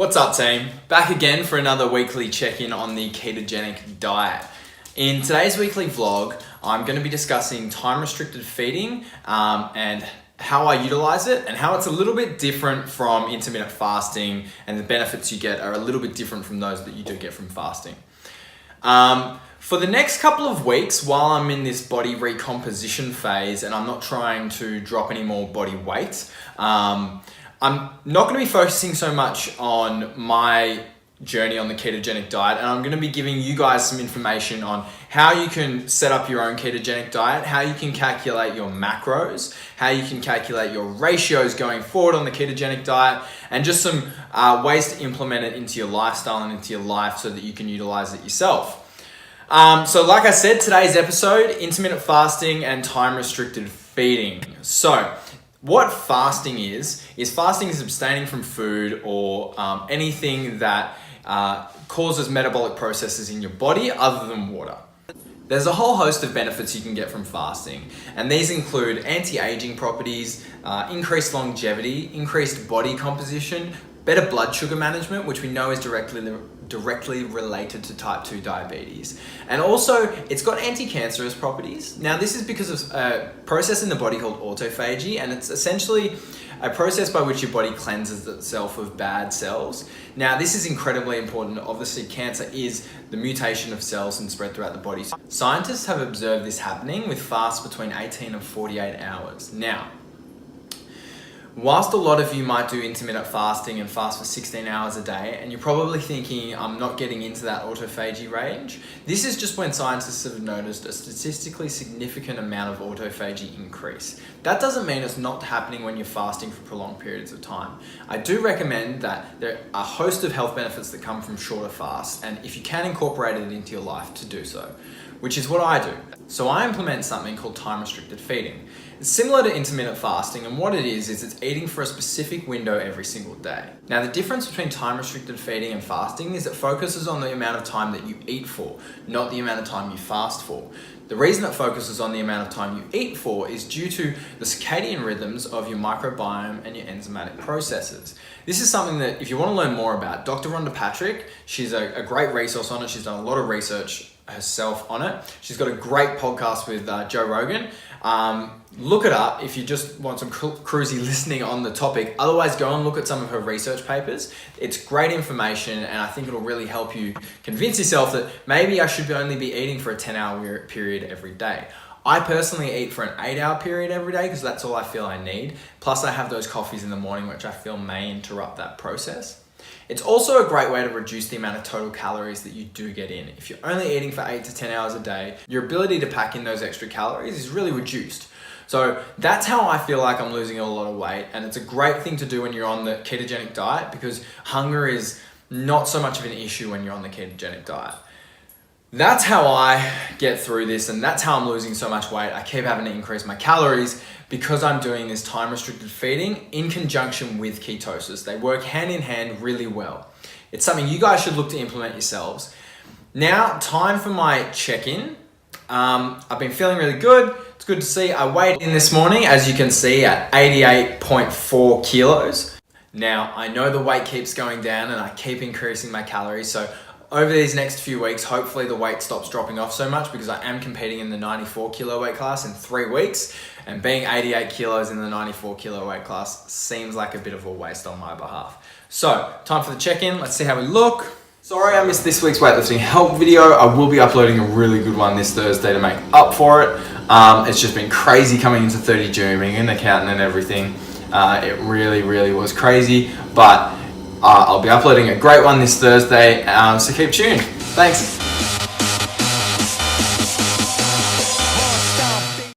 What's up, team? Back again for another weekly check-in on the ketogenic diet. In today's weekly vlog, I'm going to be discussing time-restricted feeding and how I utilize it and how it's a little bit different from intermittent fasting, and the benefits you get are a little bit different from those that you do get from fasting. For the next couple of weeks, while I'm in this body recomposition phase and I'm not trying to drop any more body weight, I'm not going to be focusing so much on my journey on the ketogenic diet, and I'm going to be giving you guys some information on how you can set up your own ketogenic diet, how you can calculate your macros, how you can calculate your ratios going forward on the ketogenic diet, and just some ways to implement it into your lifestyle and into your life so that you can utilize it yourself. So like I said, today's episode, intermittent fasting and time-restricted feeding. So what fasting is abstaining from food or anything that causes metabolic processes in your body other than water. There's a whole host of benefits you can get from fasting, and these include anti-aging properties, increased longevity, increased body composition, better blood sugar management, which we know is directly related to type 2 diabetes. And also, it's got anti-cancerous properties. Now, this is because of a process in the body called autophagy, and it's essentially a process by which your body cleanses itself of bad cells. Now, this is incredibly important. Obviously, cancer is the mutation of cells and spread throughout the body. Scientists have observed this happening with fasts between 18 and 48 hours. Now, whilst a lot of you might do intermittent fasting and fast for 16 hours a day, and you're probably thinking, I'm not getting into that autophagy range, this is just when scientists have noticed a statistically significant amount of autophagy increase. That doesn't mean it's not happening when you're fasting for prolonged periods of time. I do recommend that there are a host of health benefits that come from shorter fasts, and if you can incorporate it into your life, to do so, which is what I do. So I implement something called time-restricted feeding. It's similar to intermittent fasting, and what it is it's eating for a specific window every single day. Now, the difference between time-restricted feeding and fasting is it focuses on the amount of time that you eat for, not the amount of time you fast for. The reason it focuses on the amount of time you eat for is due to the circadian rhythms of your microbiome and your enzymatic processes. This is something that, if you want to learn more about, Dr. Rhonda Patrick, she's a great resource on it. She's done a lot of research herself on it. She's got a great podcast with Joe Rogan. Look it up if you just want some cruisy listening on the topic. Otherwise, go and look at some of her research papers. It's great information, and I think it'll really help you convince yourself that maybe I should only be eating for a 10-hour period every day. I personally eat for an 8-hour period every day because that's all I feel I need. Plus, I have those coffees in the morning, which I feel may interrupt that process. It's also a great way to reduce the amount of total calories that you do get in. If you're only eating for 8 to 10 hours a day, your ability to pack in those extra calories is really reduced. So that's how I feel like I'm losing a lot of weight, and it's a great thing to do when you're on the ketogenic diet because hunger is not so much of an issue when you're on the ketogenic diet. That's how I get through this, and that's how I'm losing so much weight. I keep having to increase my calories because I'm doing this time-restricted feeding in conjunction with ketosis. They work hand in hand really well. It's something you guys should look to implement yourselves. Now, time for my check-in. I've been feeling really good. It's good to see. I weighed in this morning, as you can see, at 88.4 kilos. Now, I know the weight keeps going down and I keep increasing my calories, so over these next few weeks, hopefully the weight stops dropping off so much because I am competing in the 94 kilo weight class in 3 weeks, and being 88 kilos in the 94 kilo weight class seems like a bit of a waste on my behalf. So, time for the check-in. Let's see how we look. Sorry I missed this week's weightlifting help video. I will be uploading a really good one this Thursday to make up for it. It's just been crazy coming into 30 June, being an accountant and everything. It really was crazy, but I'll be uploading a great one this Thursday, so keep tuned. Thanks.